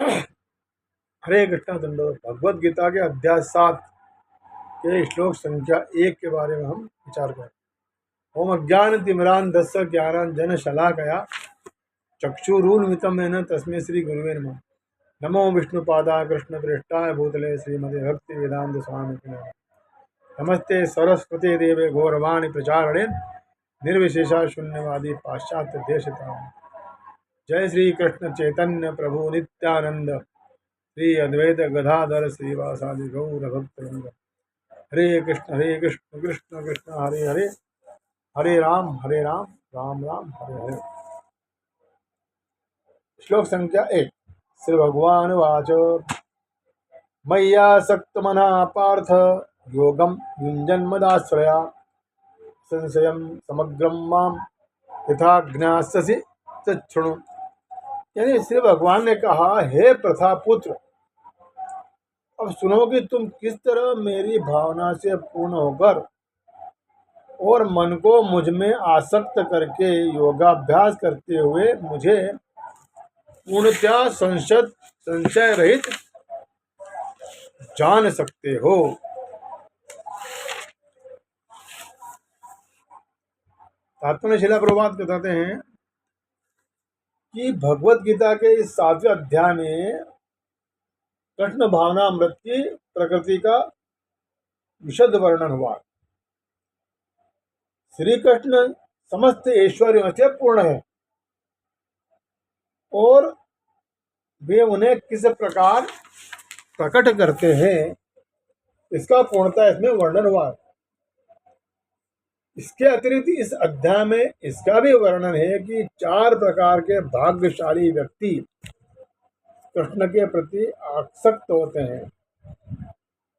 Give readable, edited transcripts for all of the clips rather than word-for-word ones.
हरे कृष्णा दंडोत। भगवद गीता के अध्याय 7 के श्लोक संख्या 1 के बारे में हम विचार करें। ओम अज्ञान तिमिरांधस्य ज्ञानांजन शलाकया चक्षुरुन्मिलितं येन तस्मै श्री गुरुवे नमः। नमो विष्णुपादाय कृष्णप्रेष्ठाय भूतले श्रीमते भक्ति वेदांत स्वामी नमः। नमस्ते सरस्वती देवे गौरवाणी प्रचारणे निर्विशेषा शून्यवादी पाश्चात्य देशता। जय श्री कृष्ण चैतन्य प्रभु नित्यानंद श्री अद्वैत गदाधर श्रीवासादि गौर भक्तवृंद। हरे कृष्ण कृष्ण कृष्ण हरे हरे, हरे राम राम राम हरे हरे। श्लोक संख्या 1। श्री भगवान वाच मय्यासक्तमना पार्थ योगम युञ्जन्मदाश्रया संशयं समग्रं माम यथा ज्ञास्यसि तच्छृणु। यानी श्री भगवान ने कहा, हे प्रथा पुत्र, अब सुनो कि तुम किस तरह मेरी भावना से पूर्ण होकर और मन को मुझ में आसक्त करके योगाभ्यास करते हुए मुझे पूर्णतया संशय रहित जान सकते हो। तात्पर्य शिला प्रभुपाद बताते हैं कि भगवत गीता के इस 7वें अध्याय में कृष्ण भावना अमृत की प्रकृति का विशद वर्णन हुआ। श्री कृष्ण समस्त ऐश्वर्यों से पूर्ण है और वे उन्हें किस प्रकार प्रकट करते हैं, इसका पूर्णता इसमें वर्णन हुआ। इसके अतिरिक्त इस अध्याय में इसका भी वर्णन है कि 4 प्रकार के भाग्यशाली व्यक्ति कृष्ण के प्रति आसक्त होते हैं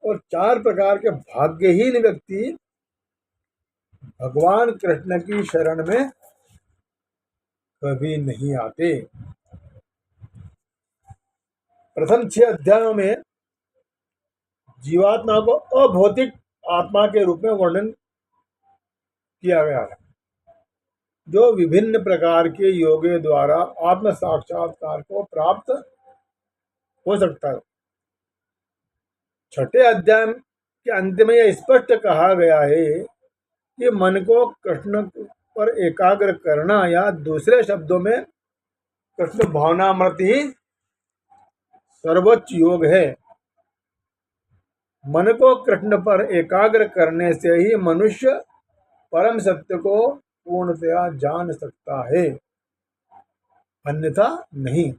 और 4 प्रकार के भाग्यहीन व्यक्ति भगवान कृष्ण की शरण में कभी नहीं आते। प्रथम 6 अध्यायों में जीवात्मा को अभौतिक आत्मा के रूप में वर्णन किया गया है, जो विभिन्न प्रकार के योगों द्वारा आत्म साक्षात्कार को प्राप्त हो सकता है। 6ठे अध्याय के अंत में यह स्पष्ट कहा गया है कि मन को कृष्ण पर एकाग्र करना, या दूसरे शब्दों में कृष्ण भावनामृत ही सर्वोच्च योग है। मन को कृष्ण पर एकाग्र करने से ही मनुष्य परम सत्य को पूर्णतया जान सकता है, अन्यथा नहीं।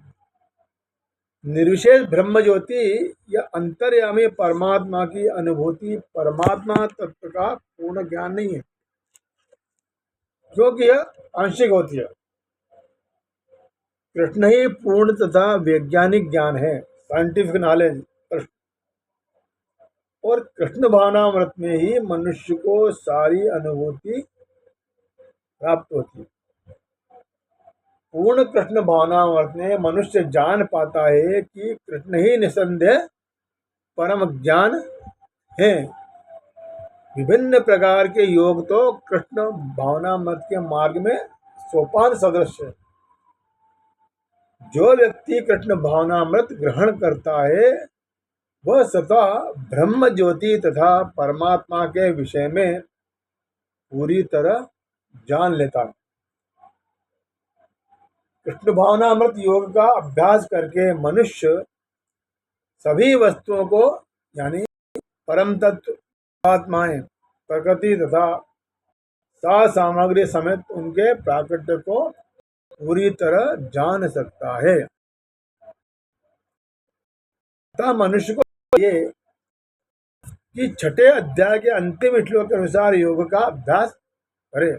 निर्विशेष ब्रह्म ज्योति या अंतर्यामी परमात्मा की अनुभूति परमात्मा तत्व का पूर्ण ज्ञान नहीं है, क्योंकि यह आंशिक होती है। कृष्ण ही पूर्ण तथा वैज्ञानिक ज्ञान है, साइंटिफिक नॉलेज। और कृष्ण भावनामृत में ही मनुष्य को सारी अनुभूति प्राप्त होती है। पूर्ण कृष्ण भावनामृत में मनुष्य जान पाता है कि कृष्ण ही निसंदेह परम ज्ञान है। विभिन्न प्रकार के योग तो कृष्ण भावनामृत के मार्ग में सोपान सदृश है। जो व्यक्ति कृष्ण भावनामृत ग्रहण करता है वह स्वतः ब्रह्म ज्योति तथा परमात्मा के विषय में पूरी तरह जान लेता है। कृष्ण भावनामृत योग का अभ्यास करके मनुष्य सभी वस्तुओं को, यानी परम तत्व आत्माएं, प्रकृति तथा सामग्री समेत उनके प्राकट्य को पूरी तरह जान सकता है। तथा मनुष्य को ये कि 6ठे अध्याय के अंतिम श्लोक के अनुसार योग का अभ्यास करे।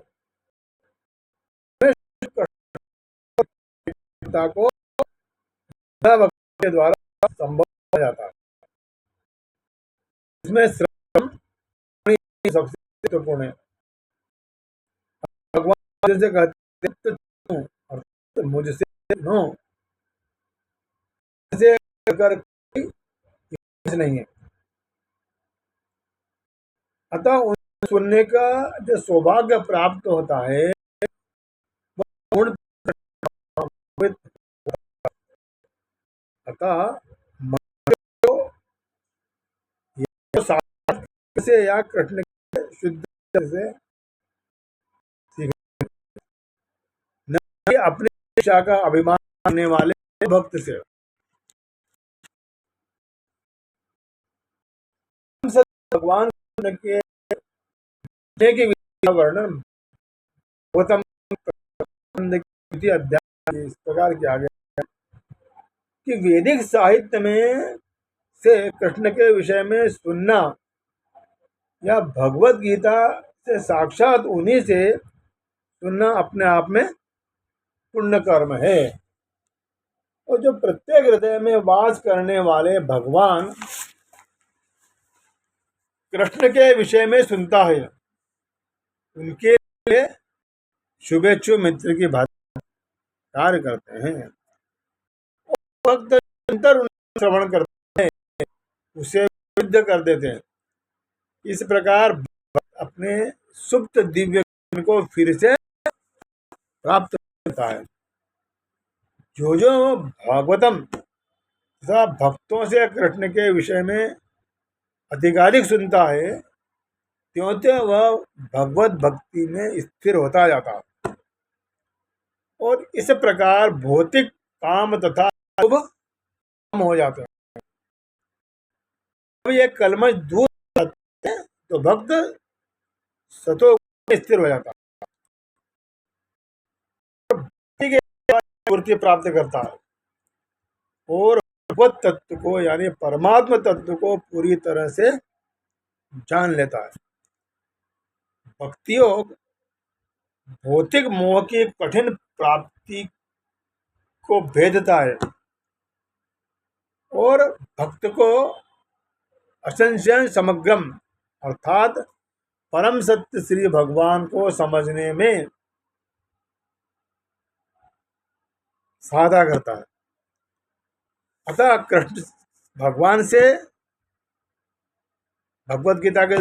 को के द्वारा संभव हो जाता है। इसमें श्रम सबसे महत्वपूर्ण है। भगवान जैसे कहते हैं मुझसे नो, ऐसे कर नहीं है। अतः उन सुनने का जो सौभाग्य प्राप्त होता है वह पूर्ण अतः मनुष्य को या साधक से या कृष्ण के शुद्ध से सीखना, न कि अपनी इच्छा का अभिमान करने वाले भक्त से। हम सब भगवान कृष्ण के की विधि का वर्णन गौतम अध्याय इस प्रकार किया गया कि वैदिक साहित्य में से कृष्ण के विषय में सुनना या भगवत गीता से साक्षात उन्हीं से सुनना अपने आप में पुण्य कर्म है। और जो प्रत्येक हृदय में वास करने वाले भगवान कृष्ण के विषय में सुनता है, उनके लिए शुभेच्छु मित्र की भांति कार्य करते हैं। भक्त निरंतर उनका श्रवण करते हैं, उसे विरुद्ध कर देते हैं। इस प्रकार अपने सुप्त दिव्य ज्ञान को फिर से प्राप्त करता है। जो जो भागवतम तथा भक्तों से कृष्ण के विषय में अधिकाधिक सुनता है, त्यों त्यों वह भगवत भक्ति में स्थिर होता जाता है और इस प्रकार भौतिक काम तथा शुभ कम हो जाते हैं। जब ये कलमश दूर जाते हैं तो भक्त सतो स्थिर हो जाता है, भक्ति के पूर्ति प्राप्त करता है और भगवत तत्व को यानी परमात्मा तत्व को पूरी तरह से जान लेता है। भक्ति योग भौतिक मोह की कठिन प्राप्ति को भेदता है और भक्त को असंशय समग्रम अर्थात परम सत्य श्री भगवान को समझने में सहायता करता है। अतः कृष्ण भगवान से भगवत गीता के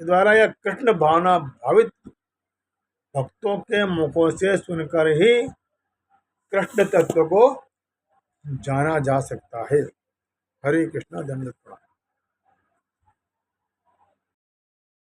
द्वारा या कृष्ण भावना भावित भक्तों के मुखों से सुनकर ही कृष्ण तत्व को जाना जा सकता है। हरे कृष्णा, धन्यवाद।